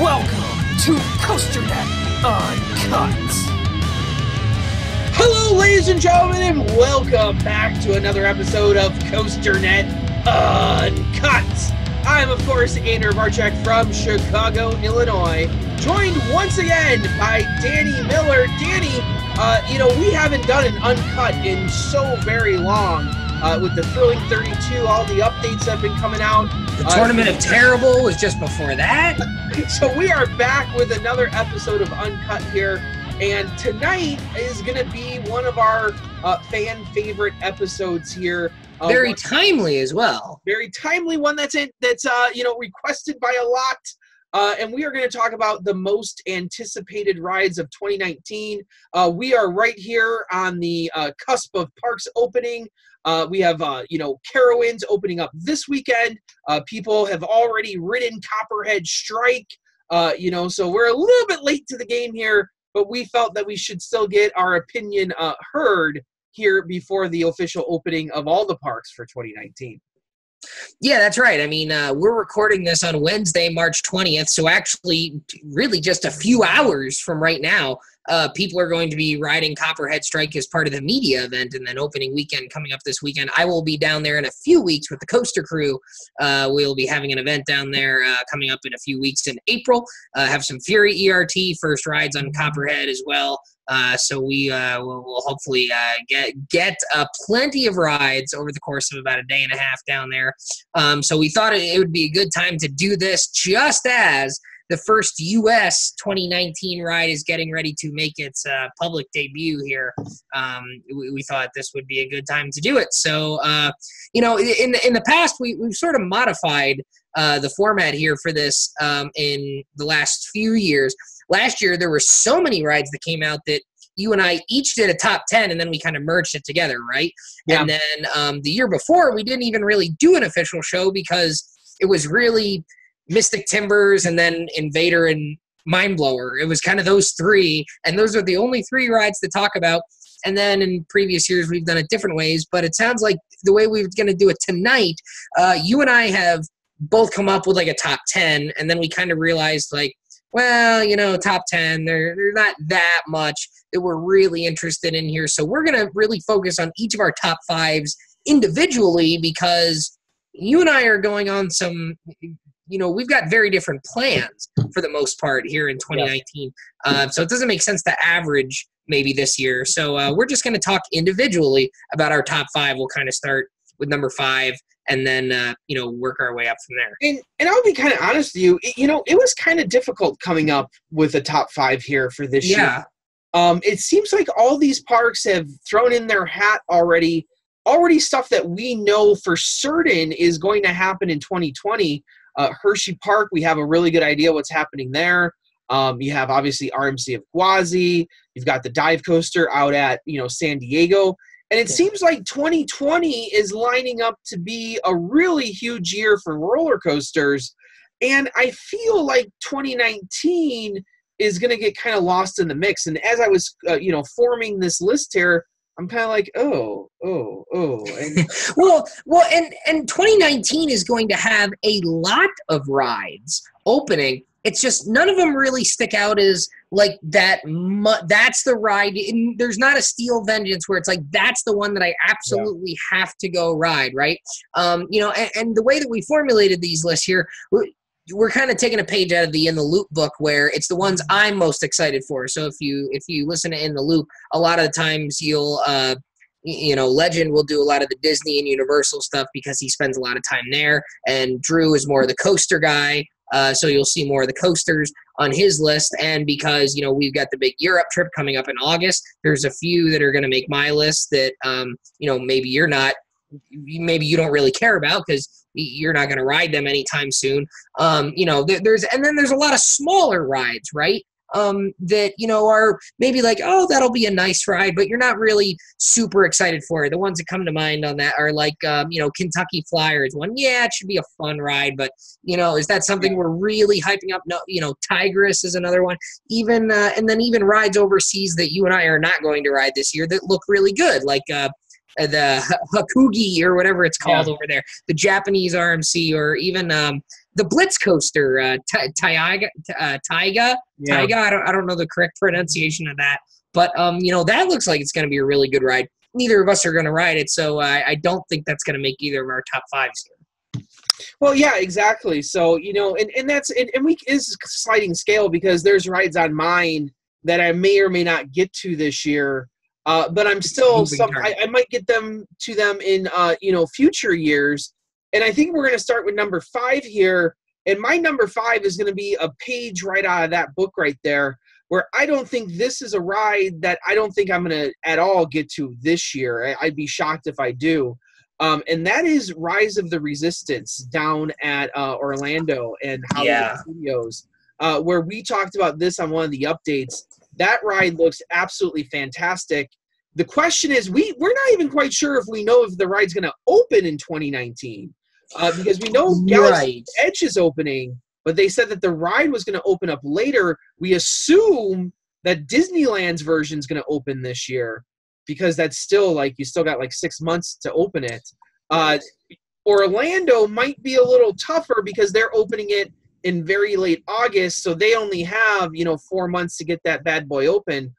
Welcome to COASTER-net Uncut. Hello, ladies and gentlemen, and welcome back to another episode of COASTER-net Uncut. I'm, of course, Andrew Barchek from Chicago, Illinois, joined once again by Danny Miller. Danny, we haven't done an Uncut in so very long. With the Thrilling 32, all the updates have been coming out. The Tournament of Terrible was just before that. So we are back with another episode of Uncut here. And tonight is going to be one of our fan favorite episodes here. Very timely as well. Very timely one that's requested by a lot. And we are going to talk about the most anticipated rides of 2019. We are right here on the cusp of parks opening. We have, Carowinds opening up this weekend. People have already ridden Copperhead Strike, so we're a little bit late to the game here, but we felt that we should still get our opinion heard here before the official opening of all the parks for 2019. Yeah, that's right. I mean, we're recording this on Wednesday, March 20th, so actually really just a few hours from right now, people are going to be riding Copperhead Strike as part of the media event, and then opening weekend coming up this weekend. I will be down there in a few weeks with the Coaster crew. We'll be having an event down there coming up in a few weeks in April. Have some Fury ERT first rides on Copperhead as well. So we will hopefully get plenty of rides over the course of about a day and a half down there. So we thought it would be a good time to do this just as the first U.S. 2019 ride is getting ready to make its public debut here. We thought this would be a good time to do it. So, in the past, we've sort of modified the format here for this in the last few years. Last year, there were so many rides that came out that you and I each did a top 10, and then we kind of merged it together, right? Yeah. And then the year before, we didn't even really do an official show because it was really Mystic Timbers and then Invader and Mindblower. It was kind of those three, and those are the only three rides to talk about. And then in previous years, we've done it different ways, but it sounds like the way we're going to do it tonight, you and I have both come up with like a top 10, and then we kind of realized top 10, there's not that much that we're really interested in here. So we're going to really focus on each of our top fives individually because you and I are going on some, we've got very different plans for the most part here in 2019. So it doesn't make sense to average maybe this year. So we're just going to talk individually about our top five. We'll kind of start with number 5 and then, work our way up from there. And I'll be kind of honest with you, it was kind of difficult coming up with a top 5 here for this year. It seems like all these parks have thrown in their hat already stuff that we know for certain is going to happen in 2020. Hershey Park, we have a really good idea what's happening there. You have obviously RMC of Gwazi. You've got the dive coaster out at San Diego, and it seems like 2020 is lining up to be a really huge year for roller coasters. And I feel like 2019 is going to get kind of lost in the mix. And as I was forming this list here, I'm kind of like, oh. And well, and 2019 is going to have a lot of rides opening. It's just none of them really stick out as like that. That's the ride. There's not a Steel Vengeance where it's like, that's the one that I absolutely have to go ride, right? And the way that we formulated these lists here, we're kind of taking a page out of the In the Loop book where it's the ones I'm most excited for. So if you listen to In the Loop, a lot of the times you'll, Legend will do a lot of the Disney and Universal stuff because he spends a lot of time there. And Drew is more of the coaster guy. So you'll see more of the coasters on his list. And because, we've got the big Europe trip coming up in August, there's a few that are going to make my list that, maybe maybe you don't really care about because you're not going to ride them anytime soon. There's a lot of smaller rides, right? That, are maybe like, oh, that'll be a nice ride, but you're not really super excited for it. The ones that come to mind on that are like, Kentucky Flyer is one. Yeah, it should be a fun ride, but, is that something we're really hyping up? No, Tigress is another one. Even, and then even rides overseas that you and I are not going to ride this year that look really good, like, the Hakugi or whatever it's called over there, the Japanese RMC, or even the Blitz coaster, Taiga. Yeah. Taiga. I don't know the correct pronunciation of that, but that looks like it's going to be a really good ride. Neither of us are going to ride it, so I don't think that's going to make either of our top fives here. Well, yeah, exactly. So, and that's and we is sliding scale because there's rides on mine that I may or may not get to this year. But I'm still I might get them in future years. And I think we're going to start with number 5 here. And my number 5 is going to be a page right out of that book right there, where I don't think this is a ride that I don't think I'm going to at all get to this year. I'd be shocked if I do. And that is Rise of the Resistance down at Orlando and Hollywood Studios, where we talked about this on one of the updates. That ride looks absolutely fantastic. The question is, we're not even quite sure if we know if the ride's going to open in 2019, because we know Galaxy's Edge is opening, but they said that the ride was going to open up later. We assume that Disneyland's version is going to open this year, because that's still you still got 6 months to open it. Orlando might be a little tougher because they're opening it in very late August, so they only have 4 months to get that bad boy open.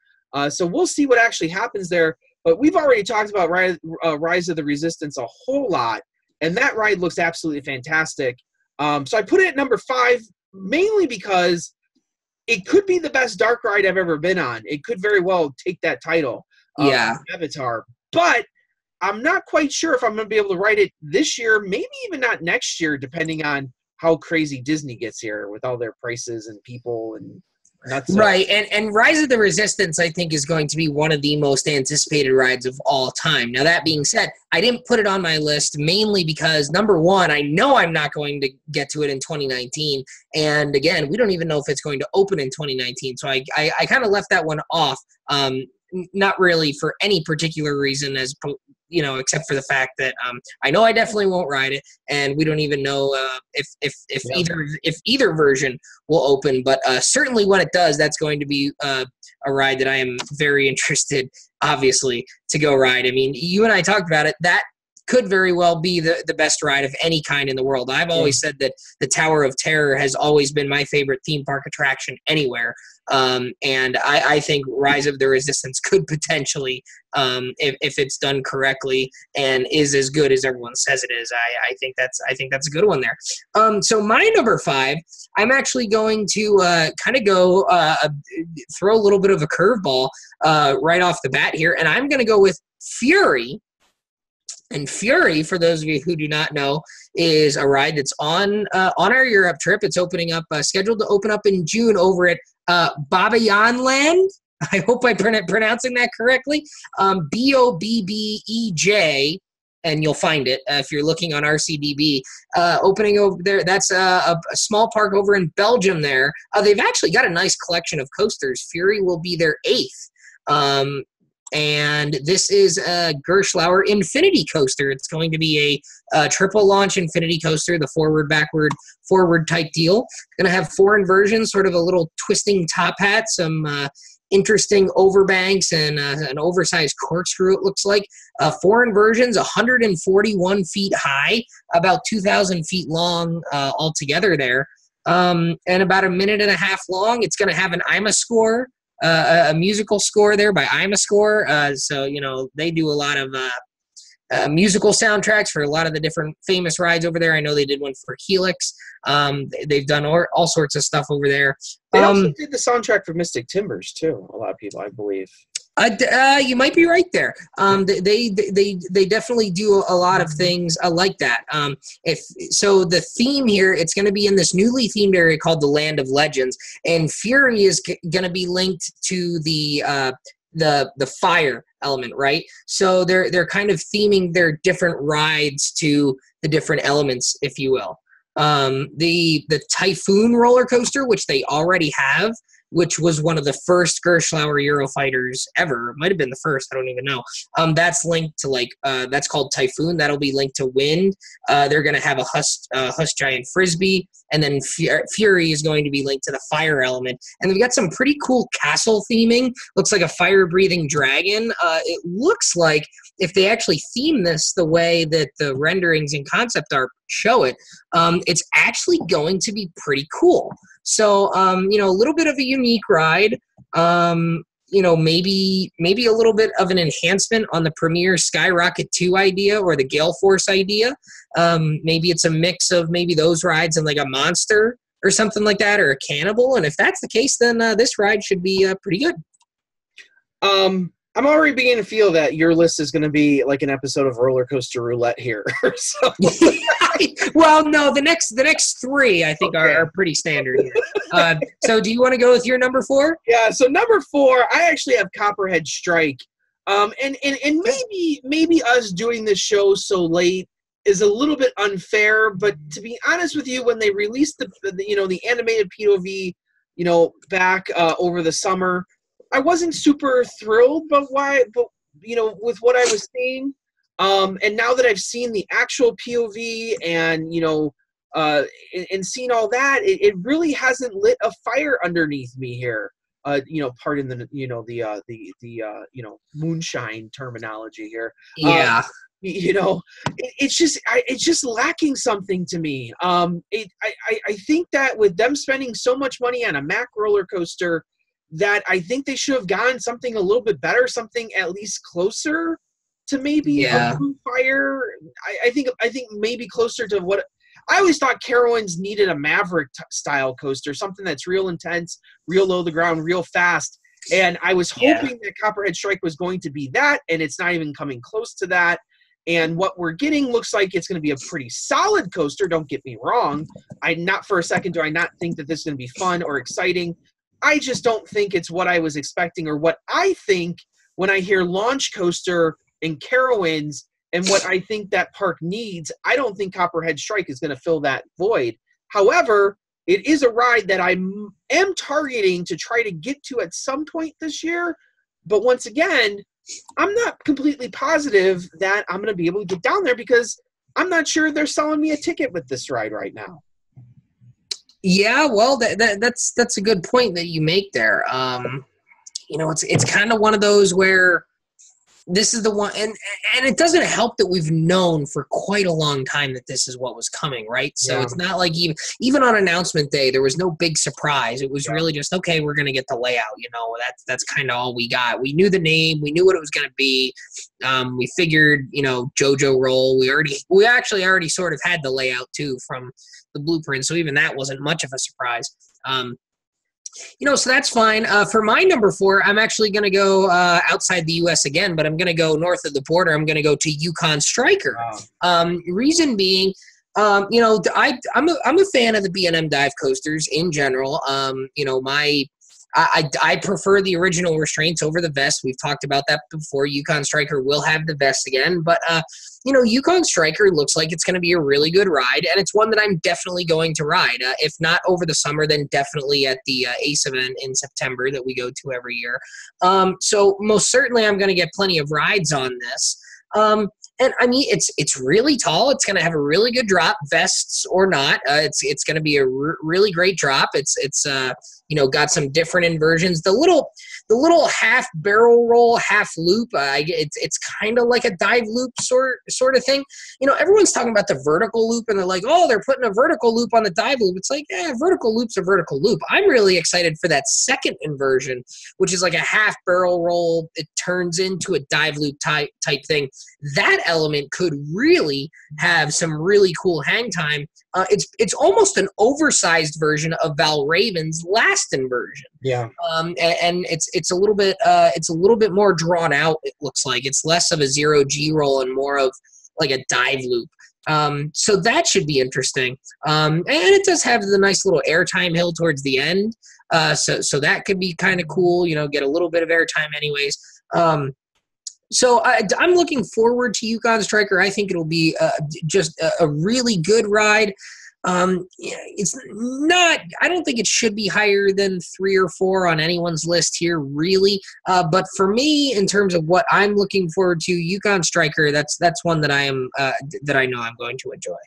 So we'll see what actually happens there. But we've already talked about Rise of the Resistance a whole lot, and that ride looks absolutely fantastic. So I put it at number 5 mainly because it could be the best dark ride I've ever been on. It could very well take that title. Avatar. But I'm not quite sure if I'm going to be able to ride it this year, maybe even not next year, depending on how crazy Disney gets here with all their prices and people and nuts. Right, and Rise of the Resistance, I think, is going to be one of the most anticipated rides of all time. Now, that being said, I didn't put it on my list mainly because, number one, I know I'm not going to get to it in 2019. And, again, we don't even know if it's going to open in 2019. So I kind of left that one off. Not really for any particular reason, except for the fact that I know I definitely won't ride it, and we don't even know if either version will open. But certainly when it does, that's going to be a ride that I am very interested, obviously, to go ride. I mean, you and I talked about it. That could very well be the best ride of any kind in the world. I've always said that the Tower of Terror has always been my favorite theme park attraction anywhere. And I think Rise of the Resistance could potentially, if it's done correctly and is as good as everyone says it is, I think that's a good one there. So my number 5, I'm actually going to kind of go throw a little bit of a curveball right off the bat here, and I'm going to go with Fury. And Fury, for those of you who do not know, is a ride that's on our Europe trip. It's scheduled to open up in June over at Bobbejaanland. I hope I'm pronouncing that correctly. Bobbej, and you'll find it if you're looking on RCDB. Opening over there, that's a small park over in Belgium there. They've actually got a nice collection of coasters. Fury will be their 8th. And this is a Gerstlauer Infinity Coaster. It's going to be a triple launch Infinity Coaster, the forward, backward, forward type deal. Going to have 4 inversions, sort of a little twisting top hat, some interesting overbanks, and an oversized corkscrew, it looks like. 4 inversions, 141 feet high, about 2,000 feet long altogether there, and about 1.5 minutes long. It's going to have an IMA score. A musical score there by IMA Score. So, they do a lot of musical soundtracks for a lot of the different famous rides over there. I know they did one for Helix. They've done all sorts of stuff over there. They also did the soundtrack for Mystic Timbers, too, a lot of people, I believe. You might be right there. They definitely do a lot of things like that. So the theme here, it's going to be in this newly themed area called the Land of Legends, and Fury is going to be linked to the fire element, right? So they're kind of theming their different rides to the different elements, if you will. The Typhoon roller coaster, which they already have, which was one of the first Gerschlauer Eurofighters ever. It might have been the first. I don't even know. That's linked to that's called Typhoon. That'll be linked to Wind. They're going to have a Husk Giant Frisbee, and then Fury is going to be linked to the Fire element. And they've got some pretty cool castle theming. Looks like a fire-breathing dragon. It looks like if they actually theme this the way that the renderings and concept art show it, it's actually going to be pretty cool. So, a little bit of a unique ride. Maybe a little bit of an enhancement on the Premier Skyrocket 2 idea or the Gale Force idea. Maybe it's a mix of maybe those rides and like a monster or something like that, or a cannibal. And if that's the case, then this ride should be pretty good. I'm already beginning to feel that your list is going to be like an episode of Roller Coaster Roulette here. So. Well, no, the next three I think are pretty standard here. So do you want to go with your number 4? Yeah, so number 4, I actually have Copperhead Strike. And maybe us doing this show so late is a little bit unfair, but to be honest with you, when they released the animated POV, back over the summer, I wasn't super thrilled, with what I was seeing. And now that I've seen the actual POV and seen all that, it really hasn't lit a fire underneath me here. Pardon the moonshine terminology here. Yeah. It's just lacking something to me. I think that with them spending so much money on a Mack roller coaster, that I think they should have gotten something a little bit better, something at least closer to maybe a Blue Fire. I think maybe closer to what I always thought Carowinds needed, a Maverick style coaster, something that's real intense, real low to the ground, real fast. And I was hoping that Copperhead Strike was going to be that, and it's not even coming close to that. And what we're getting looks like it's going to be a pretty solid coaster. Don't get me wrong. Not for a second do I not think that this is going to be fun or exciting. I just don't think it's what I was expecting or what I think when I hear launch coaster and Carowinds and what I think that park needs. I don't think Copperhead Strike is going to fill that void. However, it is a ride that I am targeting to try to get to at some point this year. But once again, I'm not completely positive that I'm going to be able to get down there because I'm not sure they're selling me a ticket with this ride right now. Yeah, well, that's a good point that you make there. It's kind of one of those where this is the one, and it doesn't help that we've known for quite a long time that this is what was coming, right? So it's not like even on announcement day, there was no big surprise. It was really just, okay, we're going to get the layout, that's kind of all we got. We knew the name, we knew what it was going to be. We figured, JoJo roll. We actually already sort of had the layout too from the blueprint, so even that wasn't much of a surprise. So that's fine. For my number 4, I'm actually going to go outside the U.S. again, but I'm going to go north of the border. I'm going to go to Yukon Striker. Wow. Reason being, I'm a fan of the B&M dive coasters in general. I prefer the original restraints over the vest. We've talked about that before. Yukon Striker will have the vest again, but Yukon Striker looks like it's going to be a really good ride, and it's one that I'm definitely going to ride. If not over the summer, then definitely at the ACE event in September that we go to every year. So most certainly I'm going to get plenty of rides on this. And I mean, it's really tall. It's going to have a really good drop, vests or not. It's going to be a really great drop. It's got some different inversions. The little half barrel roll, half loop. It's kind of like a dive loop sort of thing. Everyone's talking about the vertical loop, and they're like, oh, they're putting a vertical loop on the dive loop. It's like, vertical loop's a vertical loop. I'm really excited for that second inversion, which is like a half barrel roll. It turns into a dive loop type thing. That element could really have some really cool hang time. It's almost an oversized version of Valraven's last inversion. Yeah. And it's a little bit more drawn out. It looks like it's less of a 0G roll and more of like a dive loop. So that should be interesting. And it does have the nice little airtime hill towards the end. So that could be kind of cool. Get a little bit of airtime anyways. So I'm looking forward to Yukon Striker. I think it'll be just a really good ride. Yeah, it's not, I don't think it should be higher than 3 or 4 on anyone's list here, really. But for me, in terms of what I'm looking forward to, Yukon Striker, that's one that I am, that I know I'm going to enjoy.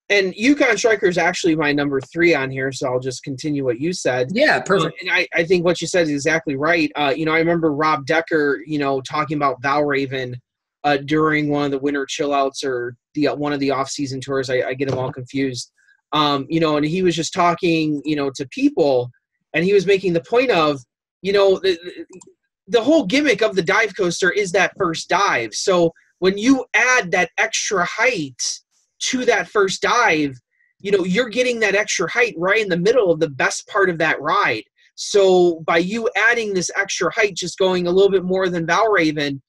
And Yukon Striker is actually my number 3 on here, so I'll just continue what you said. Yeah, perfect. And I think what you said is exactly right. I remember Rob Decker, talking about Valraven during one of the winter chillouts or one of the off-season tours. I get them all confused. And he was just talking, to people, and he was making the point of, the whole gimmick of the dive coaster is that first dive. So when you add that extra height to that first dive, you're getting that extra height right in the middle of the best part of that ride. So by you adding this extra height, just going a little bit more than Valraven,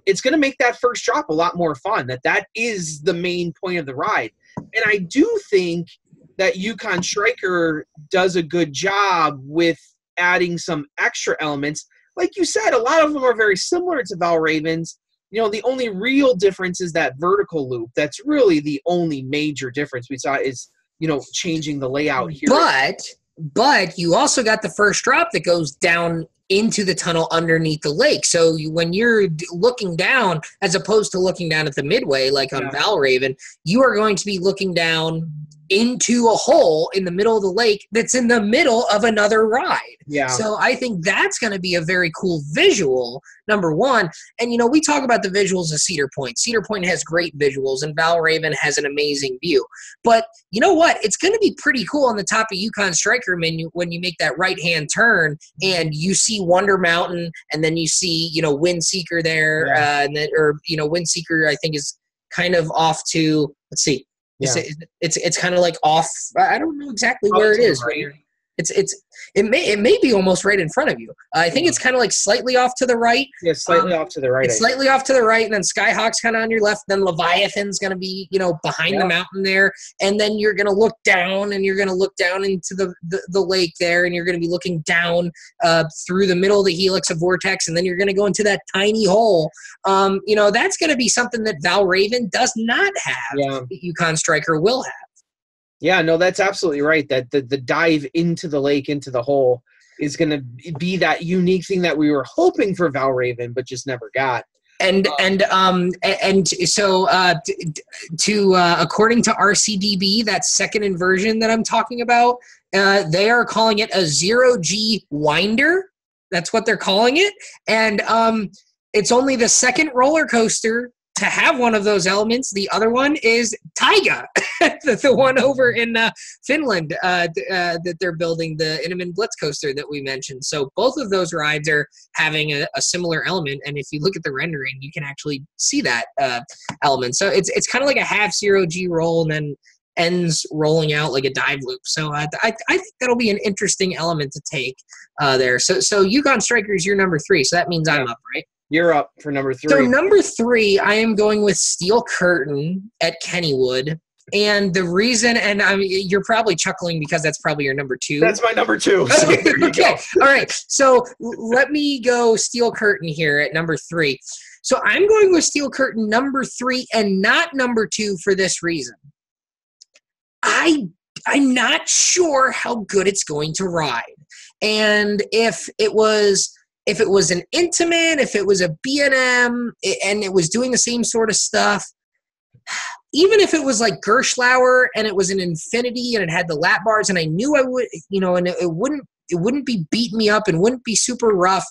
it's going to make that first drop a lot more fun. That is the main point of the ride. And I do think that Yukon Striker does a good job with adding some extra elements. Like you said, a lot of them are very similar to Valraven's. The only real difference is that vertical loop. That's really the only major difference we saw is, changing the layout here. But you also got the first drop that goes down into the tunnel underneath the lake. So when you're looking down, as opposed to looking down at the midway, like on Valraven, you are going to be looking down into a hole in the middle of the lake that's in the middle of another ride. Yeah. So I think that's going to be a very cool visual, number one. And, we talk about the visuals of Cedar Point. Cedar Point has great visuals, and Valraven has an amazing view. But you know what? It's going to be pretty cool on the top of Yukon Striker menu when you make that right-hand turn and you see Wonder Mountain, and then you see, Windseeker there. Windseeker, I think, is kind of off to, let's see. Yeah. It's kind of like off. I don't know exactly where it is. Right. It may be almost right in front of you. I think it's kind of like slightly off to the right. Yeah, slightly off to the right. It's slightly off to the right, and then Skyhawk's kind of on your left. Then Leviathan's going to be, behind the mountain there, and then you're going to look down, and you're going to look down into the lake there, and you're going to be looking down through the middle of the helix of Vortex, and then you're going to go into that tiny hole. That's going to be something that Valraven does not have. Yeah. That Yukon Striker will have. Yeah, no, that's absolutely right. That the dive into the lake, into the hole, is going to be that unique thing that we were hoping for Valraven, but just never got. And so according to RCDB, that second inversion that I'm talking about, they are calling it a 0G winder. That's what they're calling it, and it's only the second roller coaster to have one of those elements. The other one is Taiga, the one over in Finland that they're building, the Intamin Blitz coaster that we mentioned. So both of those rides are having a similar element, and if you look at the rendering, you can actually see that element. So it's kind of like a half 0G roll and then ends rolling out like a dive loop. So I think that'll be an interesting element to take there. So Yukon Striker is your number 3, so that means I'm up, right? You're up for number 3. So number 3, I am going with Steel Curtain at Kennywood. And the reason, and you're probably chuckling because that's probably your number 2. That's my number 2. So there you go. All right. So let me go Steel Curtain here at number 3. So I'm going with Steel Curtain number 3 and not number 2 for this reason. I'm not sure how good it's going to ride. And if it was an Intamin, if it was a B&M, and it was doing the same sort of stuff, even if it was like Gerstlauer and it was an Infinity and it had the lap bars and I knew I would, and it wouldn't be beating me up and wouldn't be super rough,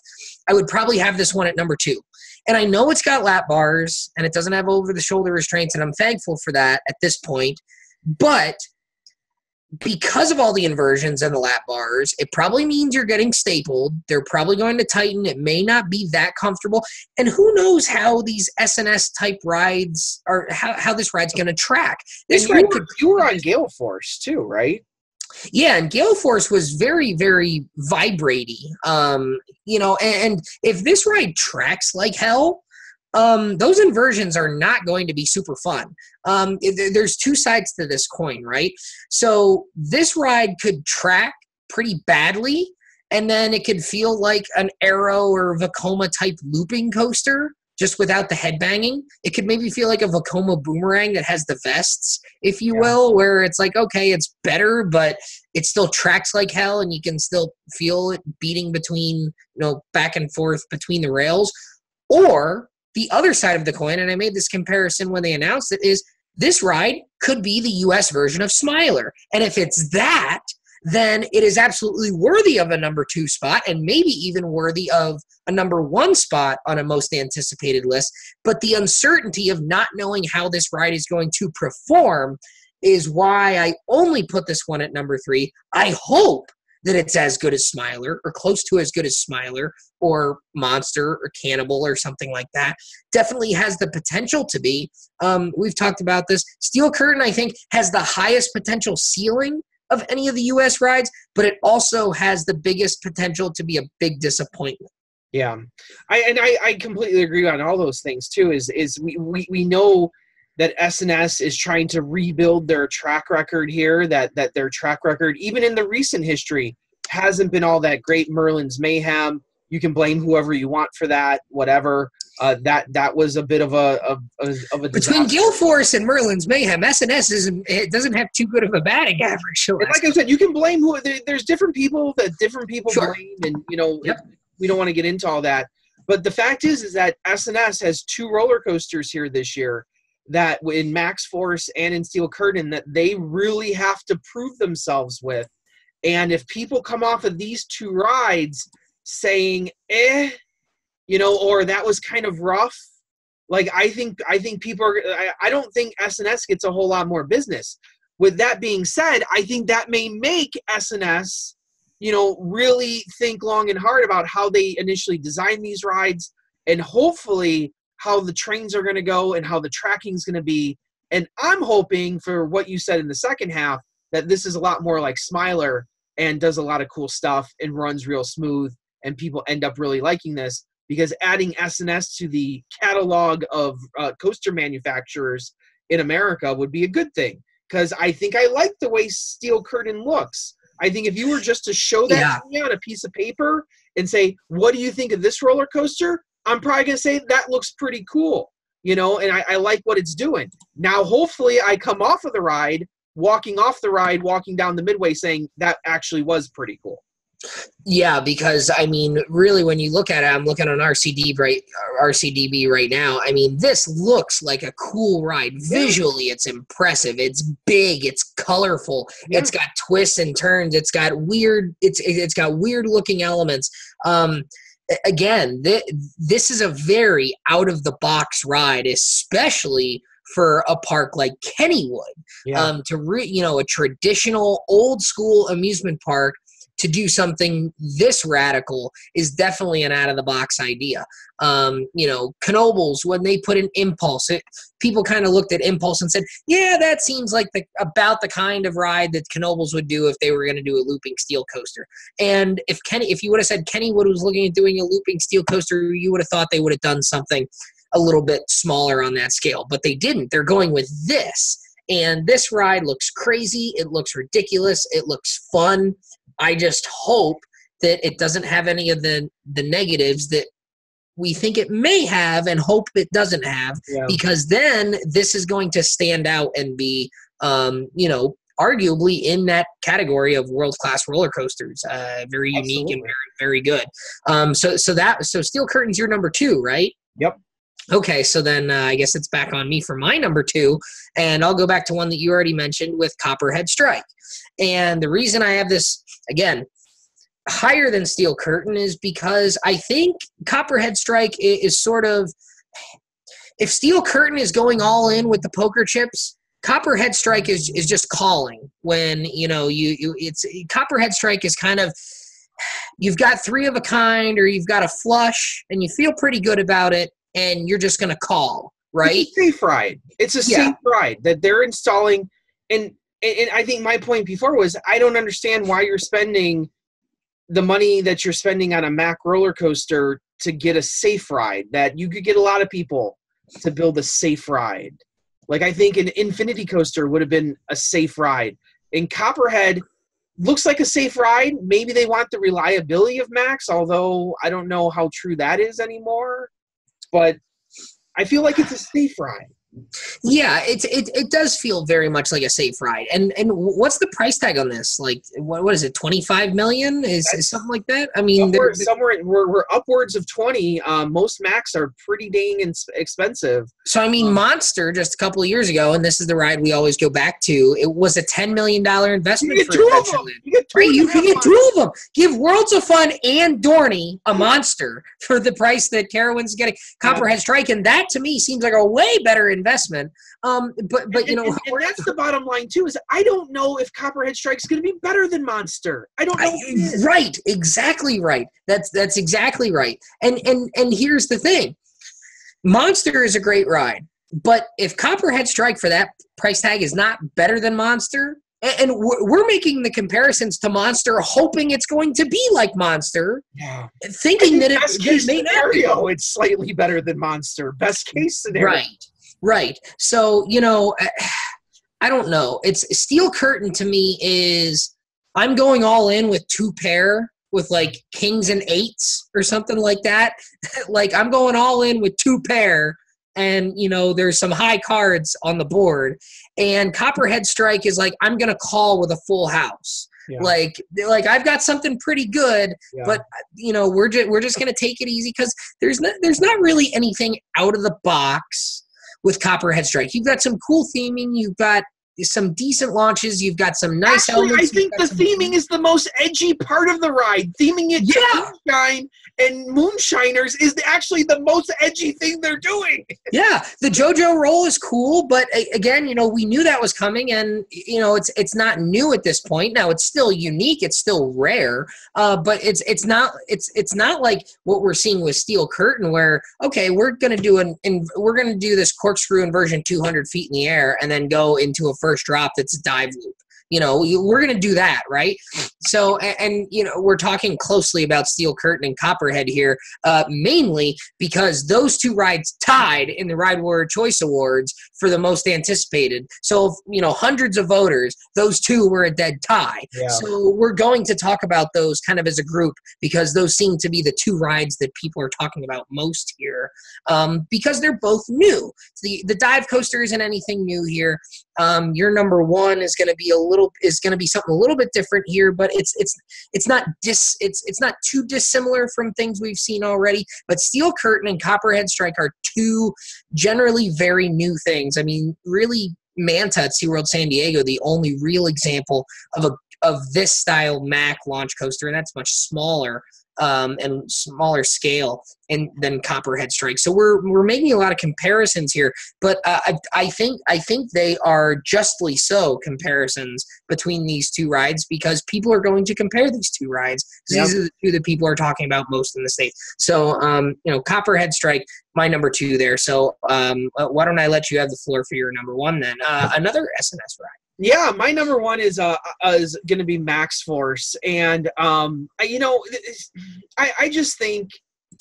I would probably have this one at number 2. And I know it's got lap bars and it doesn't have over-the-shoulder restraints, and I'm thankful for that at this point. But because of all the inversions and the lap bars, it probably means you're getting stapled. They're probably going to tighten. It may not be that comfortable. And who knows how these SNS type rides are, how this ride's going to track. You were on Gale Force too, right? Yeah, and Gale Force was very, very vibraty. And if this ride tracks like hell, those inversions are not going to be super fun. There's 2 sides to this coin, right? So this ride could track pretty badly, and then it could feel like an Aero or Vekoma type looping coaster. just without the headbanging. It could maybe feel like a Vekoma Boomerang that has the vests, if you will, where it's like, okay, it's better, but it still tracks like hell, and you can still feel it beating between, back and forth between the rails. Or the other side of the coin, and I made this comparison when they announced it, is this ride could be the U.S. version of Smiler. And if it's that, then it is absolutely worthy of a number 2 spot, and maybe even worthy of a number 1 spot on a most anticipated list. But the uncertainty of not knowing how this ride is going to perform is why I only put this one at number 3. I hope that it's as good as Smiler, or close to as good as Smiler, or Monster, or Cannibal, or something like that. Definitely has the potential to be. We've talked about this. Steel Curtain, I think, has the highest potential ceiling of any of the U.S. rides, but it also has the biggest potential to be a big disappointment. Yeah, I completely agree on all those things too. Is we know that S&S is trying to rebuild their track record here, that their track record, even in the recent history, hasn't been all that great. Merlin's Mayhem, you can blame whoever you want for that, whatever. That was a bit of a disaster. Between Gale Force and Merlin's Mayhem, S&S doesn't have too good of a batting average. And like I said, you can blame there's different people that different people blame, and we don't want to get into all that. But the fact is that S&S has 2 roller coasters here this year, that in Max Force and in Steel Curtain, that they really have to prove themselves with. And if people come off of these 2 rides saying, or that was kind of rough, like I think people are, I don't think S&S gets a whole lot more business. With that being said, I think that may make S&S, really think long and hard about how they initially designed these rides, and hopefully how the trains are going to go and how the tracking is going to be. And I'm hoping, for what you said in the second half, that this is a lot more like Smiler and does a lot of cool stuff and runs real smooth, and people end up really liking this, because adding S&S to the catalog of coaster manufacturers in America would be a good thing, because I think I like the way Steel Curtain looks. I think if you were just to show that to me on a piece of paper and say, what do you think of this roller coaster? I'm probably going to say that looks pretty cool, and I like what it's doing. Now, hopefully I come off of the ride, walking down the midway saying that actually was pretty cool. Yeah, because, really, when you look at it, I'm looking on RCDB right now. This looks like a cool ride. Visually, it's impressive. It's big. It's colorful. Yeah. It's got twists and turns. It's got weird looking elements. Again, this is a very out-of-the-box ride, especially for a park like Kennywood. Yeah. A traditional, old-school amusement park, to do something this radical is definitely an out-of-the-box idea. Knoebels, when they put in Impulse, people kind of looked at Impulse and said, yeah, that seems like about the kind of ride that Knoebels would do if they were going to do a looping steel coaster. And if you would have said Kennywood was looking at doing a looping steel coaster, you would have thought they would have done something a little bit smaller on that scale. But they didn't. They're going with this. And this ride looks crazy. It looks ridiculous. It looks fun. I just hope that it doesn't have any of the negatives that we think it may have, and hope it doesn't have, because then this is going to stand out and be, arguably in that category of world-class roller coasters. Very unique. Absolutely. And very, very good. So Steel Curtain's your number 2, right? Yep. Okay, so then I guess it's back on me for my number 2, and I'll go back to one that you already mentioned with Copperhead Strike. And the reason I have this, again, higher than Steel Curtain is because I think Copperhead Strike is sort of, if Steel Curtain is going all in with the poker chips, Copperhead Strike is just calling. When, Copperhead Strike is kind of, you've got 3 of a kind, or you've got a flush, and you feel pretty good about it, and you're just going to call, right? It's a safe ride. It's a safe ride that they're installing. And I think my point before was, I don't understand why you're spending the money that you're spending on a Mack roller coaster to get a safe ride, that you could get a lot of people to build a safe ride. Like, I think an Infinity Coaster would have been a safe ride. And Copperhead looks like a safe ride. Maybe they want the reliability of Max, although I don't know how true that is anymore. But I feel like it's a safe ride. Yeah, it does feel very much like a safe ride. And what's the price tag on this? Like, what is it? 25 million? Is something like that? I mean, somewhere we're upwards of 20. Most Macs are pretty dang expensive. So I mean, Monster just a couple of years ago, and this is the ride we always go back to. It was a $10 million investment for Adventureland. You can get two of them. Give Worlds of Fun and Dorney a Monster for the price that Carowind's getting. Copperhead Strike, and that to me seems like a way better investment. But you know, and that's the bottom line too. Is I don't know if Copperhead Strike is going to be better than Monster. I don't know. Right, exactly right. That's exactly right. And here's the thing: Monster is a great ride, but if Copperhead Strike for that price tag is not better than Monster, and we're making the comparisons to Monster, hoping it's going to be like Monster, thinking that it may not be. It's slightly better than Monster. Best case scenario. Right. So, you know, I don't know. It's Steel Curtain to me is I'm going all in with 2 pair with like kings and 8s or something like that. Like I'm going all in with 2 pair and, you know, there's some high cards on the board. And Copperhead Strike is like I'm going to call with a full house. Yeah. Like I've got something pretty good, but you know, we're just going to take it easy cuz there's not really anything out of the box with Copperhead Strike. You've got some cool theming. You've got some decent launches. You've got some nice elements. I think the theming is the most edgy part of the ride. Theming it to Moonshine and Moonshiners is actually the most edgy thing they're doing. Yeah, the JoJo roll is cool, but again, you know, we knew that was coming, and you know, it's not new at this point. Now it's still unique, it's still rare, but it's not like what we're seeing with Steel Curtain, where okay, we're gonna do this corkscrew inversion 200 feet in the air, and then go into a first drop that's a dive loop. You know, we're going to do that, right? So, and you know, we're talking closely about Steel Curtain and Copperhead here, mainly because those 2 rides tied in the Ride Warrior Choice Awards for the most anticipated. So, you know, hundreds of voters, those 2 were a dead tie. Yeah. So we're going to talk about those kind of as a group because those seem to be the 2 rides that people are talking about most here, because they're both new. The dive coaster isn't anything new here. Your number 1 is going to be something a little bit different here, but it's not too dissimilar from things we've seen already. But Steel Curtain and Copperhead Strike are 2 generally very new things. I mean, really, Manta at SeaWorld San Diego, the only real example of this style Mac launch coaster, and that's much smaller. And smaller scale than Copperhead Strike. So we're making a lot of comparisons here, but I think they are justly so comparisons between these 2 rides because people are going to compare these 2 rides. These are the 2 that people are talking about most in the States. So you know, Copperhead Strike, my number 2 there. So why don't I let you have the floor for your number 1 then? Another SNS ride. Yeah, my number 1 is going to be Max Force, and you know, I just think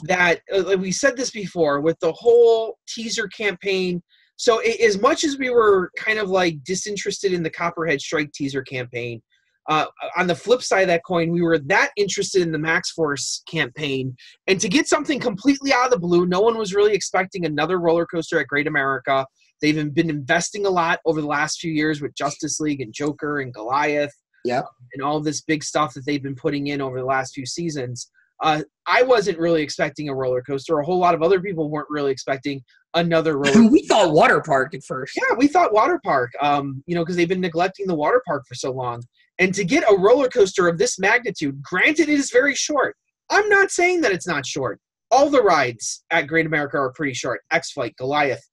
that we said this before with the whole teaser campaign. So as much as we were kind of like disinterested in the Copperhead Strike teaser campaign, on the flip side of that coin, we were that interested in the Max Force campaign, and to get something completely out of the blue, no one was really expecting another roller coaster at Great America. They've been investing a lot over the last few years with Justice League and Joker and Goliath, and all this big stuff that they've been putting in over the last few seasons. I wasn't really expecting a roller coaster. A whole lot of other people weren't really expecting another roller coaster. We thought water park at first. Yeah, we thought water park, you know, because they've been neglecting the water park for so long. And to get a roller coaster of this magnitude, granted it is very short. I'm not saying that it's not short. All the rides at Great America are pretty short. X-Flight, Goliath.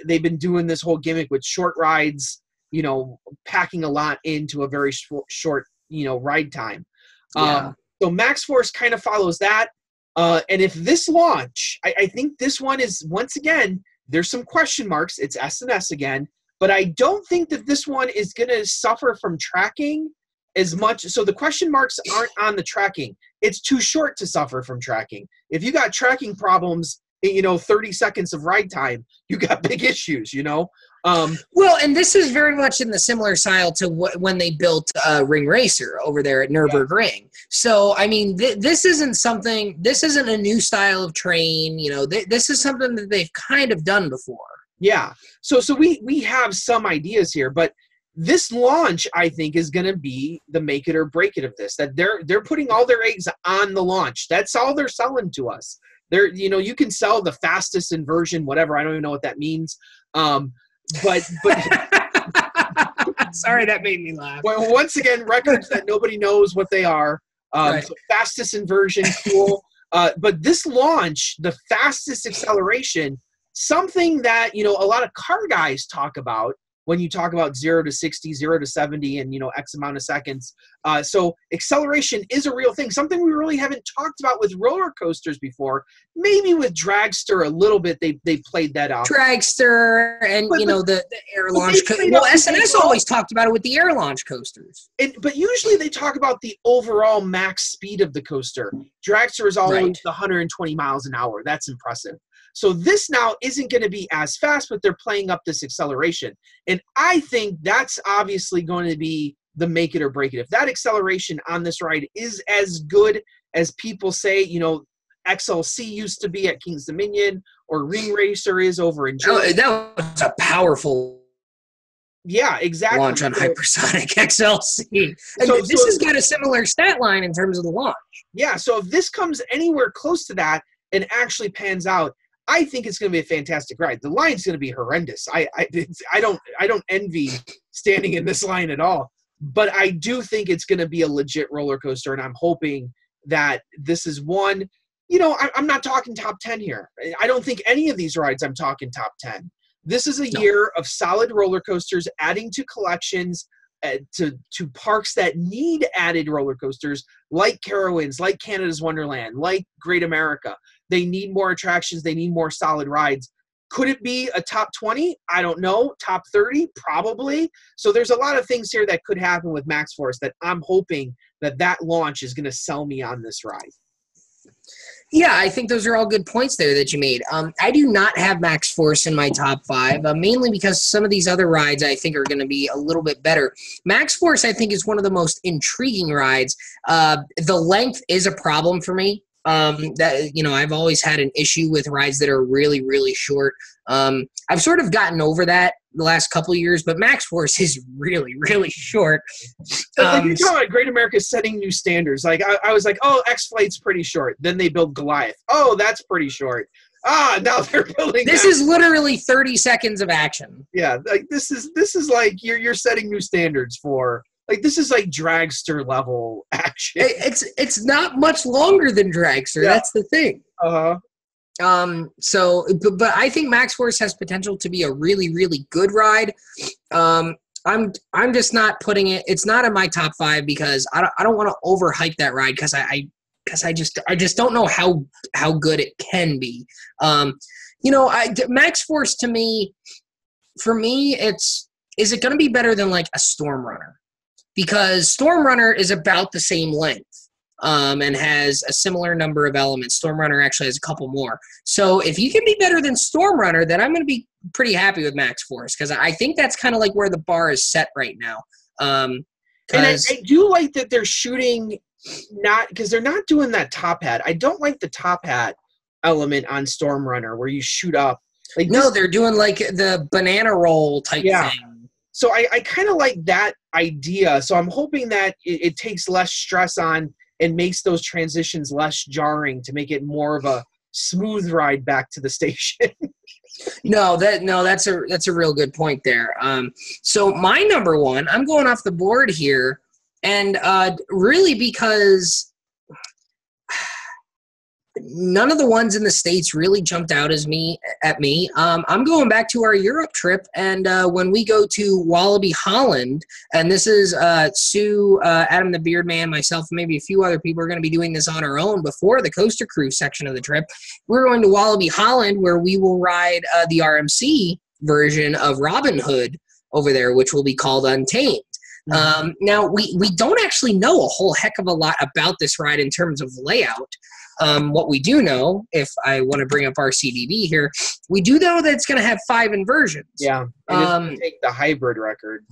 They've been doing this whole gimmick with short rides, you know, packing a lot into a very short, you know, ride time. So Max Force kind of follows that. And if this launch, I think this one is, once again, there's some question marks. It's SNS again. But I don't think that this one is going to suffer from tracking as much. So the question marks aren't on the tracking. It's too short to suffer from tracking. If you got tracking problems, 30 seconds of ride time, you got big issues, Well, and this is very much in the similar style to when they built Ring Racer over there at Nürburgring. So, I mean, this isn't a new style of train. This is something that they've kind of done before. Yeah. So we have some ideas here, but this launch, I think, is going to be the make it or break it of this. That they're putting all their eggs on the launch. That's all they're selling to us. You can sell the fastest inversion, whatever. I don't even know what that means. But sorry, that made me laugh. Well, once again, records that nobody knows what they are. Right. So fastest inversion, cool. But this launch, the fastest acceleration, something that a lot of car guys talk about when you talk about 0 to 60, 0 to 70, and X amount of seconds. So acceleration is a real thing, something we really haven't talked about with roller coasters before. Maybe with Dragster a little bit, they played that off. Dragster and the air launch. Well, SNS always talked about it with the air launch coasters. But usually they talk about the overall max speed of the coaster. Dragster is always 120 miles an hour. That's impressive. So this now isn't going to be as fast, but they're playing up this acceleration. And I think that's obviously going to be the make it or break it. If that acceleration on this ride is as good as people say, XLC used to be at King's Dominion or Ring Racer is over in Germany. That was a powerful launch on hypersonic XLC. And this has got a similar stat line in terms of the launch. Yeah, so if this comes anywhere close to that and actually pans out, I think it's going to be a fantastic ride. The line's going to be horrendous. I don't envy standing in this line at all. But I do think it's going to be a legit roller coaster, and I'm hoping that this is one. I'm not talking top 10 here. I don't think any of these rides I'm talking top 10. This is a year of solid roller coasters, adding to collections, to parks that need added roller coasters, like Carowinds, like Canada's Wonderland, like Great America. They need more attractions. They need more solid rides. Could it be a top 20? I don't know. Top 30? Probably. So there's a lot of things here that could happen with Max Force that I'm hoping that launch is going to sell me on this ride. Yeah, I think those are all good points there that you made. I do not have Max Force in my top 5, mainly because some of these other rides I think are going to be a little bit better. Max Force, I think, is one of the most intriguing rides. The length is a problem for me. I've always had an issue with rides that are really, really short. I've sort of gotten over that the last couple of years, but Max Force is really, really short. You're talking about Great America setting new standards. Like I was like, oh, X-Flight's pretty short. Then they build Goliath. Oh, that's pretty short. Now they're building. This is literally 30 seconds of action. Yeah, like this is like you're setting new standards for. Like, this is like Dragster level action. It's not much longer than Dragster. Yeah. That's the thing. Uh-huh. But I think Max Force has potential to be a really, really good ride. I'm just not putting it. It's not in my top 5 because I don't want to overhype that ride because I just don't know how good it can be. Max Force for me, is it going to be better than like a Storm Runner? Because Storm Runner is about the same length and has a similar number of elements. Storm Runner actually has a couple more. So if you can be better than Storm Runner, then I'm going to be pretty happy with Max Force because I think that's kind of like where the bar is set right now. And I do like that they're shooting because they're not doing that top hat. I don't like the top hat element on Storm Runner where you shoot up. They're doing like the banana roll type thing. So I kind of like that idea. So I'm hoping that it takes less stress on and makes those transitions less jarring to make it more of a smooth ride back to the station. That's a real good point there. So my number 1, I'm going off the board here, and really because none of the ones in the States really jumped out at me. I'm going back to our Europe trip, and when we go to Wallaby Holland, and this is Sue, Adam the Beard Man, myself, and maybe a few other people are going to be doing this on our own before the Coaster Cruise section of the trip. We're going to Wallaby Holland, where we will ride the RMC version of Robin Hood over there, which will be called Untamed. Now, we don't actually know a whole heck of a lot about this ride in terms of layout. What we do know, if I want to bring up RCDB here, we do know that it's going to have 5 inversions. Yeah, and it's going to take the hybrid record.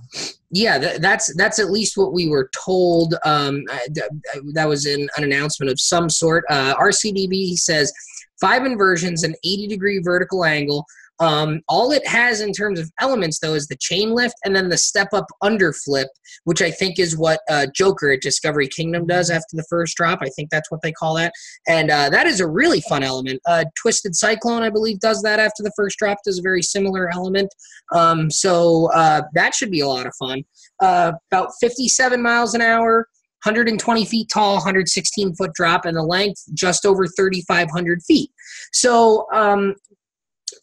Yeah, that's at least what we were told. That was an announcement of some sort. RCDB says 5 inversions, an 80-degree vertical angle. All it has in terms of elements, though, is the chain lift and then the step-up underflip, which I think is what Joker at Discovery Kingdom does after the first drop. I think that's what they call that. And that is a really fun element. Twisted Cyclone, I believe, does that after the first drop, does a very similar element. So that should be a lot of fun. About 57 miles an hour. 120 feet tall, 116-foot drop, and the length just over 3,500 feet. So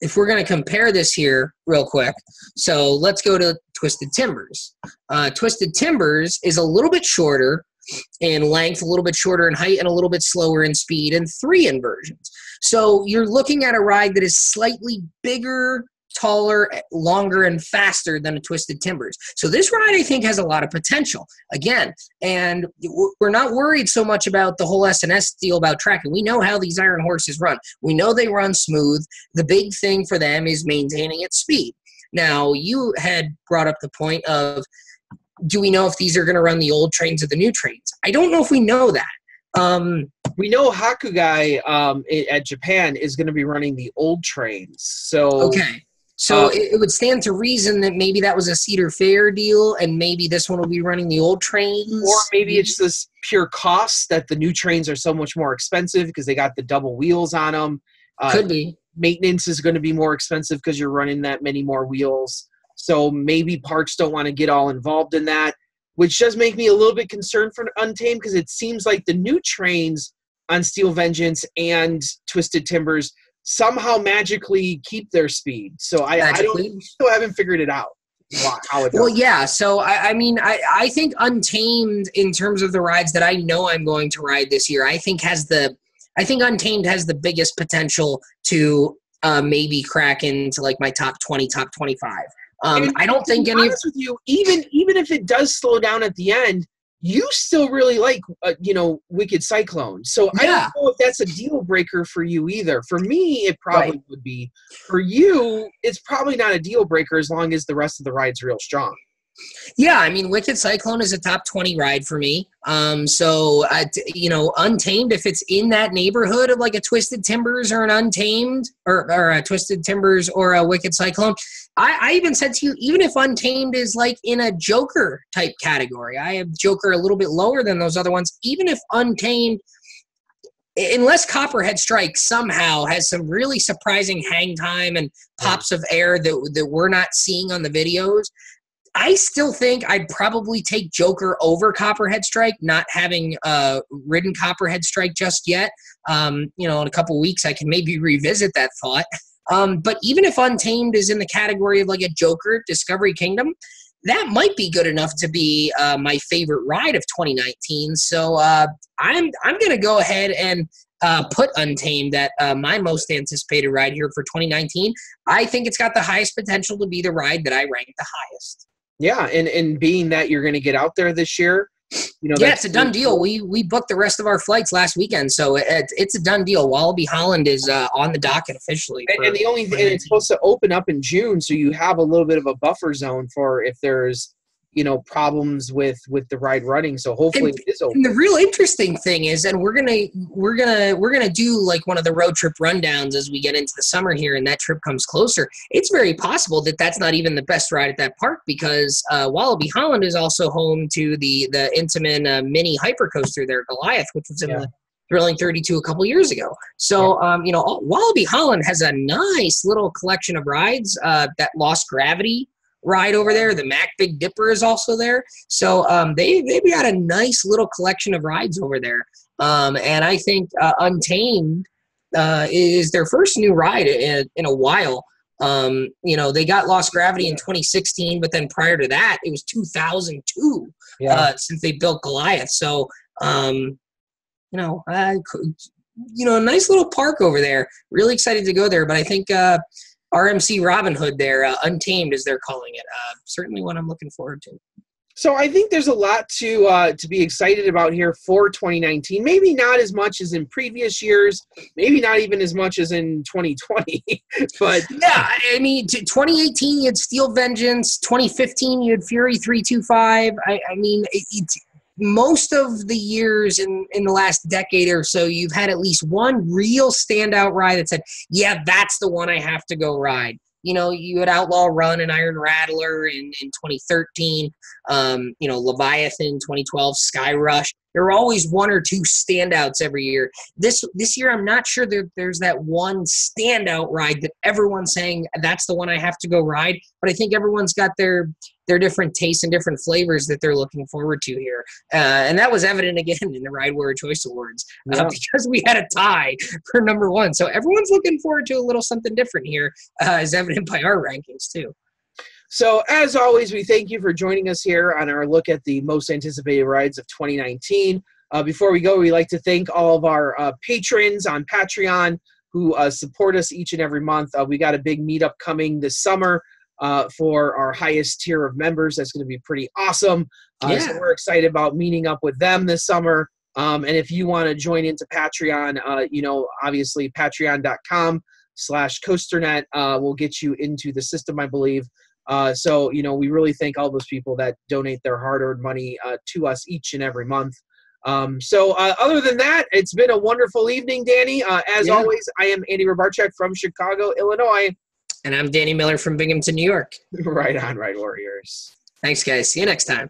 if we're going to compare this here real quick, so let's go to Twisted Timbers. Twisted Timbers is a little bit shorter in length, a little bit shorter in height, and a little bit slower in speed, and 3 inversions. So you're looking at a ride that is slightly bigger, taller, longer, and faster than a Twisted Timbers. So this ride, I think, has a lot of potential. Again, and we're not worried so much about the whole S&S deal about tracking. We know how these Iron Horses run. We know they run smooth. The big thing for them is maintaining its speed. Now, you had brought up the point of, do we know if these are going to run the old trains or the new trains? I don't know if we know that. We know Hakugai at Japan is going to be running the old trains. So okay. So it would stand to reason that maybe that was a Cedar Fair deal, and maybe this one will be running the old trains. Or maybe it's this pure cost that the new trains are so much more expensive because they got the double wheels on them. Could be. Maintenance is going to be more expensive because you're running that many more wheels. So maybe parts don't want to get all involved in that, which does make me a little bit concerned for Untamed because it seems like the new trains on Steel Vengeance and Twisted Timbers somehow magically keep their speed. So I still haven't figured it out how it does. Well, yeah. So I mean, I think Untamed, in terms of the rides that I know I'm going to ride this year, I think Untamed has the biggest potential to maybe crack into like my top 20, top 25. I don't think any. Honest with you, even if it does slow down at the end, you still really like, Wicked Cyclone. So I don't know if that's a deal breaker for you either. For me, it probably would be. For you, it's probably not a deal breaker as long as the rest of the ride's real strong. Yeah, I mean, Wicked Cyclone is a top 20 ride for me. So, Untamed, if it's in that neighborhood of like a Twisted Timbers or an Untamed, or a Twisted Timbers or a Wicked Cyclone, I even said to you, even if Untamed is like in a Joker type category, I have Joker a little bit lower than those other ones, even if Untamed, unless Copperhead Strike somehow has some really surprising hang time and pops of air that we're not seeing on the videos, I still think I'd probably take Joker over Copperhead Strike, not having ridden Copperhead Strike just yet. In a couple weeks I can maybe revisit that thought. But even if Untamed is in the category of like a Joker, Discovery Kingdom, that might be good enough to be my favorite ride of 2019. So I'm going to go ahead and put Untamed at my most anticipated ride here for 2019. I think it's got the highest potential to be the ride that I rank the highest. Yeah, and being that you're going to get out there this year, it's a done deal. We booked the rest of our flights last weekend, so it's a done deal. Wallaby Holland is on the docket officially. And the only thing, it's supposed to open up in June, so you have a little bit of a buffer zone for if there's problems with the ride running. So hopefully it is open. And the real interesting thing is, and we're gonna do like one of the road trip rundowns as we get into the summer here, and that trip comes closer. It's very possible that that's not even the best ride at that park because Wallaby Holland is also home to the Intamin mini hypercoaster there, Goliath, which was in the Thrilling 32 a couple years ago. So Wallaby Holland has a nice little collection of rides. That Lost Gravity ride over there. The Mac Big Dipper is also there. So they've got a nice little collection of rides over there. And I think Untamed is their first new ride in a while. They got Lost Gravity in 2016, but then prior to that, it was 2002 since they built Goliath. So, a nice little park over there. Really excited to go there. But I think RMC Robin Hood there, Untamed as they're calling it. Certainly one I'm looking forward to. So I think there's a lot to be excited about here for 2019. Maybe not as much as in previous years. Maybe not even as much as in 2020. But yeah, I mean, 2018 you had Steel Vengeance. 2015 you had Fury 325. I mean, most of the years in the last decade or so, you've had at least one real standout ride that said, "Yeah, that's the one I have to go ride." You know, you had Outlaw Run and Iron Rattler in 2013, Leviathan 2012, Sky Rush. There were always one or two standouts every year. This year, I'm not sure there's that one standout ride that everyone's saying, that's the one I have to go ride. But I think everyone's got their different tastes and different flavors that they're looking forward to here. And that was evident again in the Ride Warrior Choice Awards because we had a tie for number one. So everyone's looking forward to a little something different here, as evident by our rankings too. So as always, we thank you for joining us here on our look at the most anticipated rides of 2019. Before we go, we'd like to thank all of our patrons on Patreon who support us each and every month. We got a big meetup coming this summer for our highest tier of members. That's going to be pretty awesome. So we're excited about meeting up with them this summer. And if you want to join into Patreon, obviously patreon.com/COASTER-net will get you into the system, I believe. So we really thank all those people that donate their hard-earned money to us each and every month. Other than that, it's been a wonderful evening, Danny. As always, I am Andy Robarchuk from Chicago, Illinois. And I'm Danny Miller from Binghamton, New York. Right on, Ride Warriors. Thanks, guys. See you next time.